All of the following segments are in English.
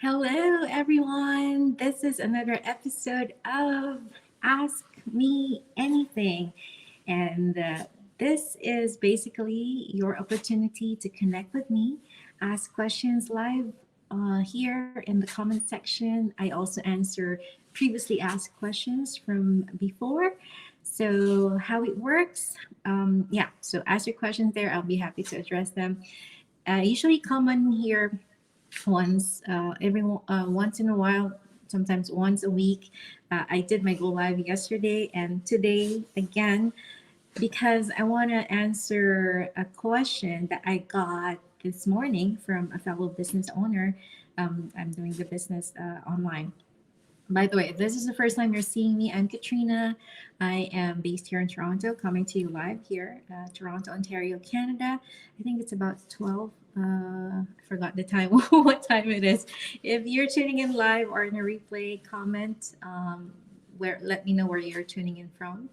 Hello, everyone. This is another episode of Ask Me Anything. And this is basically your opportunity to connect with me, ask questions live here in the comment section. I also answer previously asked questions from before. So, how it works? So ask your questions there. I'll be happy to address them. Usually, come on here once in a while, sometimes once a week. I did my go live yesterday and today again because I want to answer a question that I got this morning from a fellow business owner. I'm doing the business online. By the way, if this is the first time you're seeing me, I'm Katrina. I am based here in Toronto, coming to you live here, Toronto, Ontario, Canada. I think it's about 12. I forgot the time, what time it is. If you're tuning in live or in a replay, comment let me know where you're tuning in from.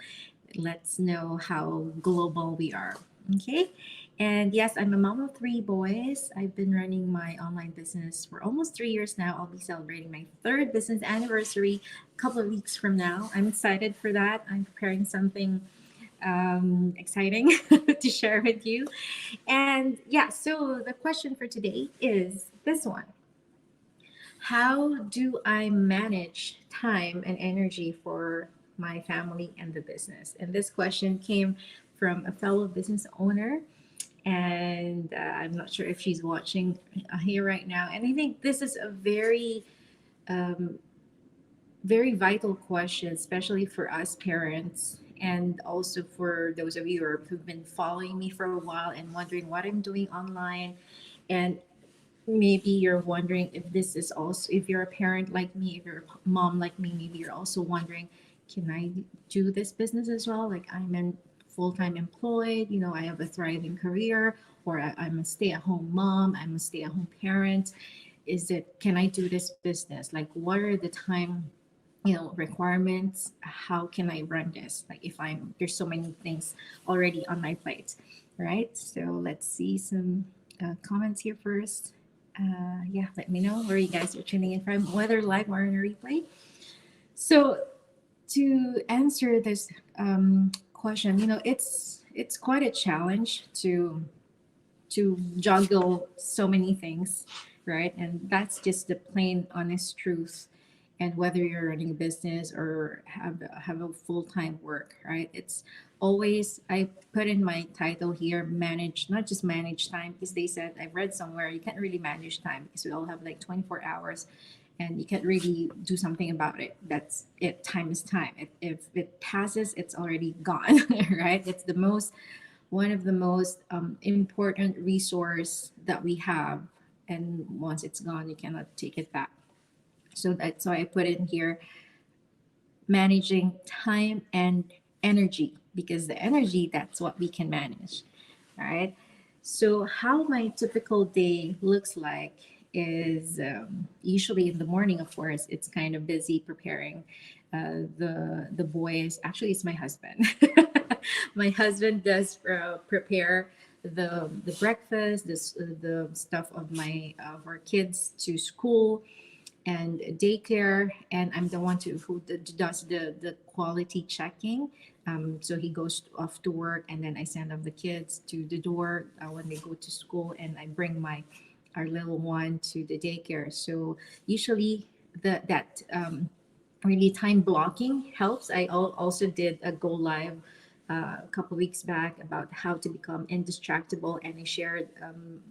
Let's know how global we are. Okay. And yes, I'm a mom of three boys. I've been running my online business for almost 3 years now. I'll be celebrating my third business anniversary a couple of weeks from now. I'm excited for that. I'm preparing something exciting to share with you. And yeah, so the question for today is this one: how do I manage time and energy for my family and the business? And this question came from a fellow business owner. And I'm not sure if she's watching here right now. And I think this is a um, very vital question, especially for us parents. And also for those of you who've been following me for a while and wondering what I'm doing online. And maybe you're wondering if this is also, if you're a parent like me, if you're a mom like me, maybe you're also wondering, can I do this business as well? Like I'm in full-time employed, I have a thriving career, or I'm a stay-at-home mom, I'm a stay-at-home parent. Can I do this business? Like what are the time requirements? How can I run this, like if there's so many things already on my plate, right? So let's see some comments here first. Yeah, let me know where you guys are tuning in from, whether live or in a replay. So to answer this question, it's quite a challenge to juggle so many things, right? And that's just the plain honest truth. And whether you're running a business or have a full-time work, right? It's always, I put in my title here, manage, not just manage time, because they said, I read somewhere, you can't really manage time because we all have like 24 hours and you can't really do something about it. That's it. Time is time. If it passes, it's already gone, right? It's the most one of the most important resource that we have, and once it's gone you cannot take it back. So that's why I put in here, managing time and energy, because the energy, that's what we can manage. All right. So how my typical day looks like is, usually in the morning, of course, it's kind of busy preparing the boys. Actually, it's my husband. My husband does prepare the breakfast, the stuff of our kids to school and daycare, and I'm the one who does the quality checking. So he goes off to work, and then I send off the kids to the door when they go to school, and I bring my our little one to the daycare. So usually that really time blocking helps. I also did a go live a couple weeks back about how to become indistractable, and I shared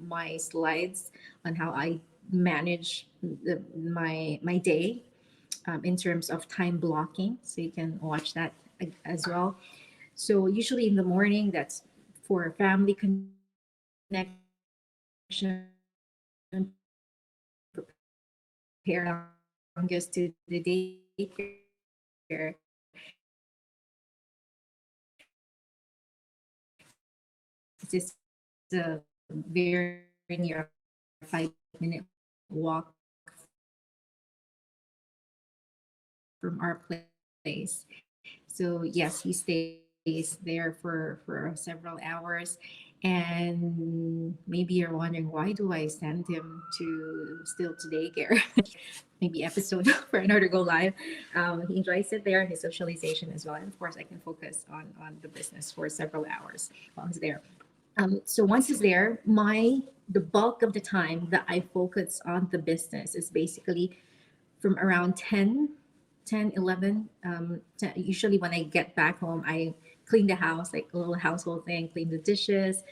my slides on how I manage my day in terms of time blocking. So you can watch that as well. So usually in the morning, that's for family connection, prepare youngest to the daycare. It's just a very near 5 minute walk from our place. So yes, he stays there for several hours. And maybe you're wondering, why do I send him to still to daycare? Maybe episode for another go live. He enjoys it there, his socialization as well. And of course, I can focus on the business for several hours while he's there. So once he's there, the bulk of the time that I focus on the business is basically from around 11. 10, usually when I get back home, I clean the house, like a little household thing, clean the dishes,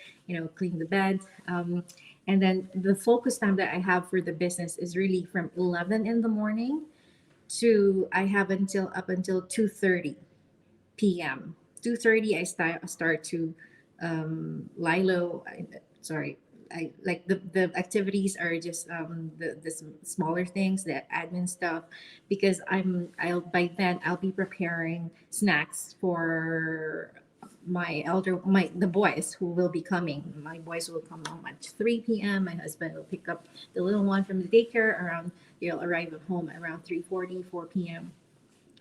clean the bed. And then the focus time that I have for the business is really from 11 in the morning to I have until up until 2:30 p.m. 2:30 I start to lie low. Sorry, I like the activities are just the smaller things, the admin stuff, because I'll by then I'll be preparing snacks for the boys who will be coming. My boys will come home at 3 p.m. My husband will pick up the little one from the daycare around. They'll arrive at home around 3:40 4 p.m.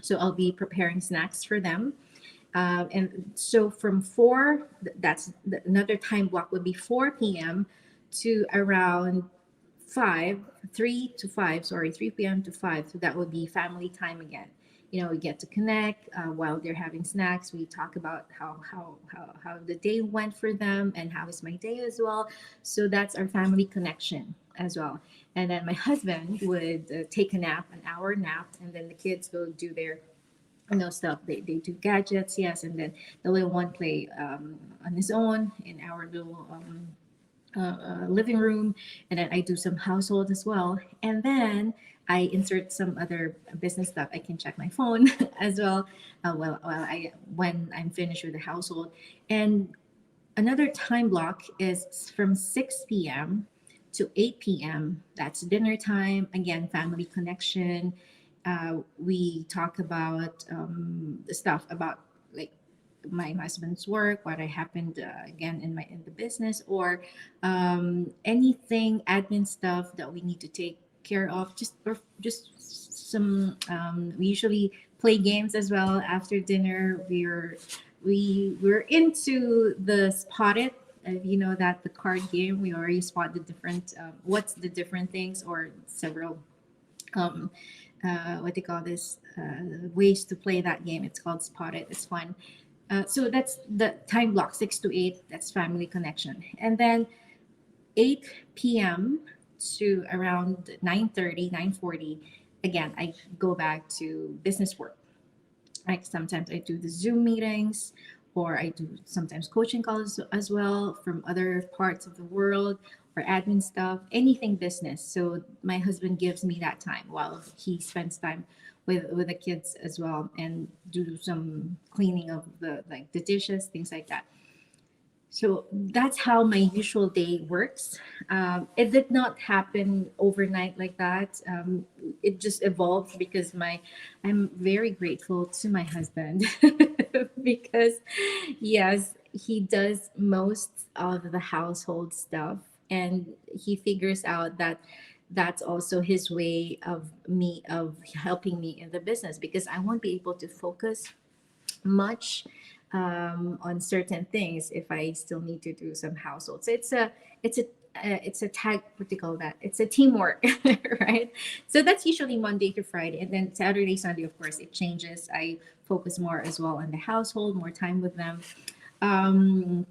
So I'll be preparing snacks for them. And so from another time block would be 4 p.m. to around 5, 3 to 5, sorry, 3 p.m. to 5. So that would be family time again. We get to connect while they're having snacks. We talk about how the day went for them and how is my day as well. So that's our family connection as well. And then my husband would take a nap, an hour nap, and then the kids will do their stuff. They do gadgets, yes, and then the little one play on his own in our little living room, and then I do some household as well, and then I insert some other business stuff. I can check my phone as well. When I'm finished with the household, and another time block is from 6 p.m. to 8 p.m. That's dinner time. Again, family connection. We talk about the stuff about like my husband's work, what I happened again in the business, or anything admin stuff that we need to take care of. Just some. We usually play games as well after dinner. We're into the Spot It. You know that the card game. We already spot the different. What's the different things or several. Um, what they call this ways to play that game. It's called Spot It. It's fun. So that's the time block 6 to 8. That's family connection, and then 8 p.m. to around 9:30, 9:40. Again, I go back to business work. Like sometimes I do the Zoom meetings, or I do sometimes coaching calls as well from other parts of the world, or admin stuff, anything business. So my husband gives me that time while he spends time with the kids as well, and do some cleaning of the dishes, things like that. So that's how my usual day works. It did not happen overnight like that. It just evolved because I'm very grateful to my husband because yes, he does most of the household stuff, and he figures out that that's also his way of helping me in the business, because I won't be able to focus much on certain things if I still need to do some household. So it's a tag. What do you call that? It's a teamwork, right? So that's usually Monday to Friday, and then Saturday, Sunday, of course, it changes. I focus more as well on the household, more time with them. Um,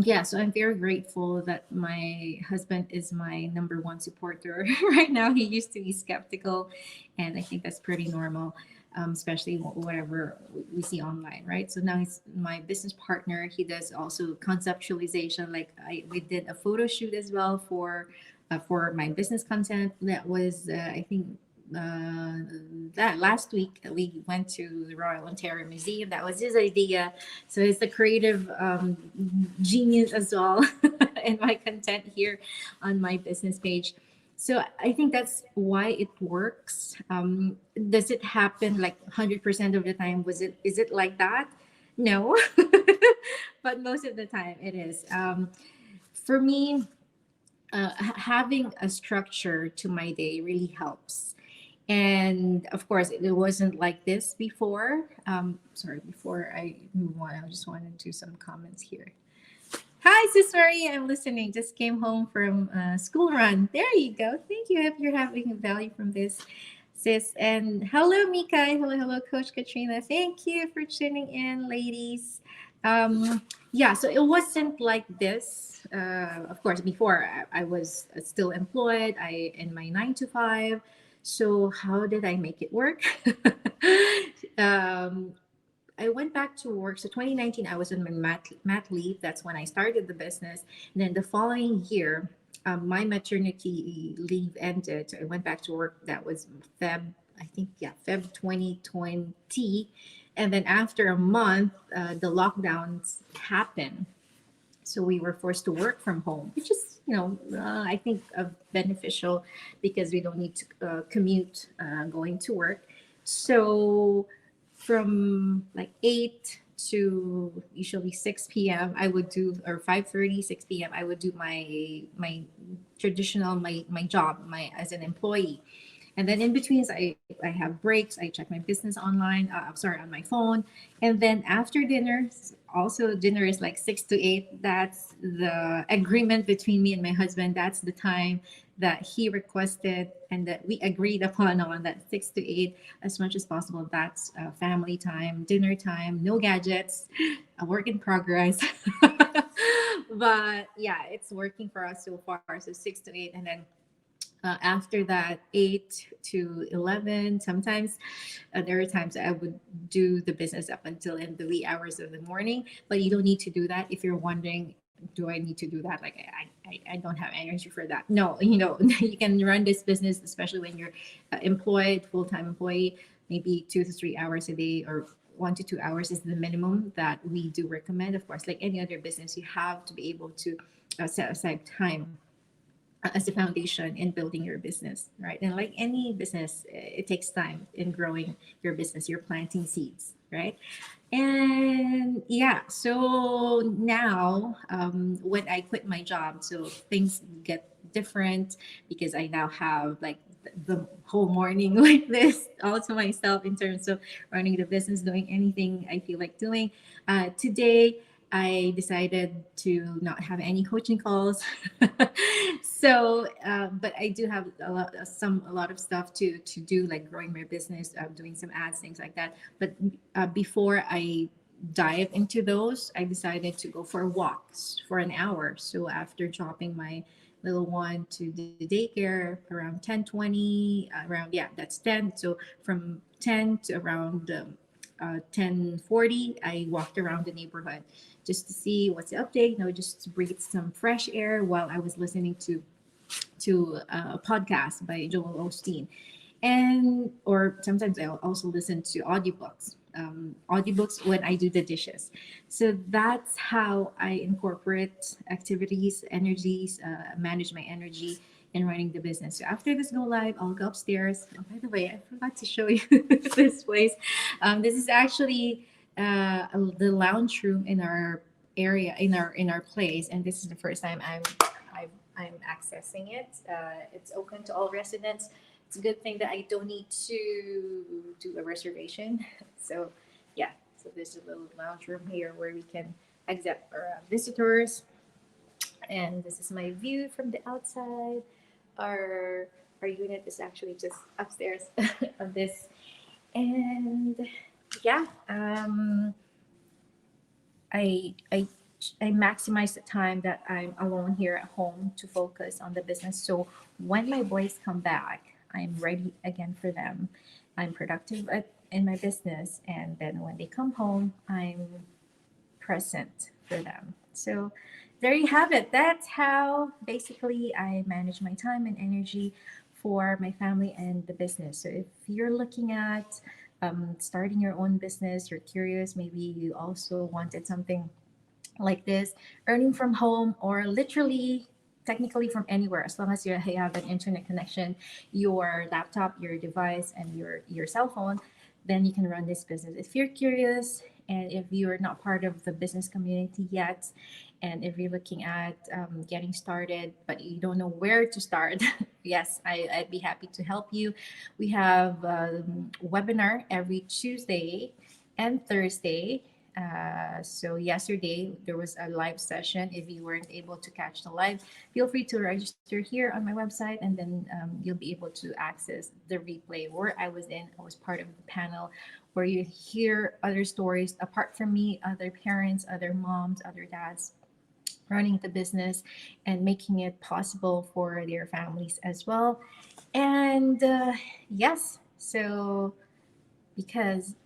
yeah, so I'm very grateful that my husband is my number one supporter right now. He used to be skeptical, and I think that's pretty normal, especially whatever we see online, right? So now he's my business partner. He does also conceptualization. Like we did a photo shoot as well for my business content. That was I think uh, that last week we went to the Royal Ontario Museum. That was his idea. So he's the creative genius as well in my content here on my business page. So I think that's why it works. Does it happen like 100% of the time? Is it like that? No, but most of the time it is. For me, having a structure to my day really helps. And of course, it wasn't like this before. Sorry, before I move on, I just wanted to do some comments here. Hi, Sis Marie. I'm listening. Just came home from school run. There you go. Thank you. Hope you're having value from this, sis. And hello, Mika. Hello, Coach Katrina. Thank you for tuning in, ladies. Yeah, so it wasn't like this. Of course, before I was still employed. I in my 9 to 5. So how did I make it work? um, I went back to work. So 2019, I was on my mat leave. That's when I started the business. And then the following year, my maternity leave ended. So I went back to work. That was Feb, I think, yeah, Feb 2020. And then after a month, the lockdowns happened. So we were forced to work from home, which is, I think beneficial because we don't need to commute going to work. So from like 8 to usually 6 p.m. I would do, or 5:30, 6 p.m. I would do my traditional, my job, my as an employee. And then in between, I have breaks. I check my business online. Sorry, on my phone. And then after dinner, also dinner is like 6 to 8. That's the agreement between me and my husband. That's the time that he requested and that we agreed upon on that 6 to 8 as much as possible. That's family time, dinner time, no gadgets, a work in progress. But yeah, it's working for us so far. So 6 to 8, and then after that 8 to 11 sometimes there are times I would do the business up until in the wee hours of the morning, but you don't need to do that. If you're wondering, do I need to do that? Like I don't have energy for that. No, you can run this business, especially when you're employed, full-time employee, maybe 2 to 3 hours a day, or 1 to 2 hours is the minimum that we do recommend. Of course, like any other business, you have to be able to set aside time as a foundation in building your business, right? And like any business, it takes time in growing your business. You're planting seeds, right? And yeah, so now when I quit my job, so things get different because I now have like the whole morning like this all to myself in terms of running the business, doing anything I feel like doing. Today, I decided to not have any coaching calls. So, but I do have a lot of stuff to do, like growing my business, doing some ads, things like that. But before I dive into those, I decided to go for walks for an hour. So after dropping my little one to the daycare around 10:20, around, yeah, that's 10. So from 10 to around 10:40, I walked around the neighborhood just to see what's the update, just to breathe some fresh air while I was listening to a podcast by Joel Osteen. And or sometimes I'll also listen to audiobooks when I do the dishes. So that's how I incorporate activities, energies, manage my energy in running the business. So after this go live, I'll go upstairs. Oh, by the way, I forgot to show you this place. This is actually the lounge room in our area, in our place, and this is the first time I'm accessing it. It's open to all residents. It's a good thing that I don't need to do a reservation. So, yeah. So there's a little lounge room here where we can accept our visitors. And this is my view from the outside. Our our unit is actually just upstairs on this. And yeah, I I maximize the time that I'm alone here at home to focus on the business. So when my boys come back, I'm ready again for them. I'm productive in my business, and then when they come home, I'm present for them. So there you have it. That's how basically I manage my time and energy for my family and the business. So if you're looking at starting your own business, you're curious, maybe you also wanted something like this, earning from home or literally technically from anywhere, as long as you have an internet connection, your laptop, your device, and your cell phone, then you can run this business. If you're curious and if you're not part of the business community yet, and if you're looking at getting started but you don't know where to start, yes, I'd be happy to help you. We have webinar every Tuesday and Thursday So yesterday there was a live session. If you weren't able to catch the live, feel free to register here on my website, and then you'll be able to access the replay where I was in. I was part of the panel where you hear other stories apart from me, other parents, other moms, other dads running the business and making it possible for their families as well. And yes, so because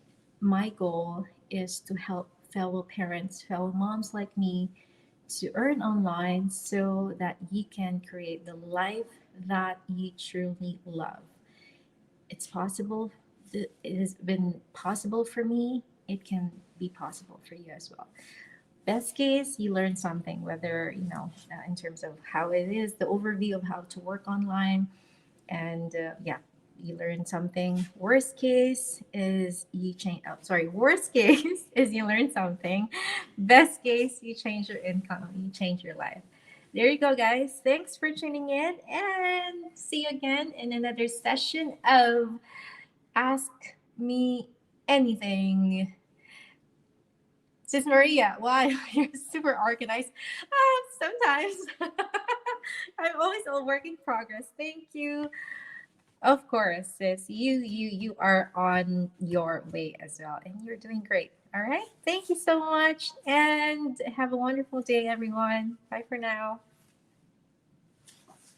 my goal is to help fellow parents, fellow moms like me to earn online so that you can create the life that you truly love. It's possible. It has been possible for me. It can be possible for you as well. Best case, you learn something, whether, in terms of how it is, the overview of how to work online, and yeah, you learn something. Worst case is you change, oh, sorry, worst case is you learn something. Best case, you change your income, you change your life. There you go, guys. Thanks for tuning in, and see you again in another session of Ask Me Anything. Sis Maria, wow, you're super organized. Sometimes I'm always a work in progress. Thank you. Of course, sis. You are on your way as well, and you're doing great. All right. Thank you so much, and have a wonderful day, everyone. Bye for now.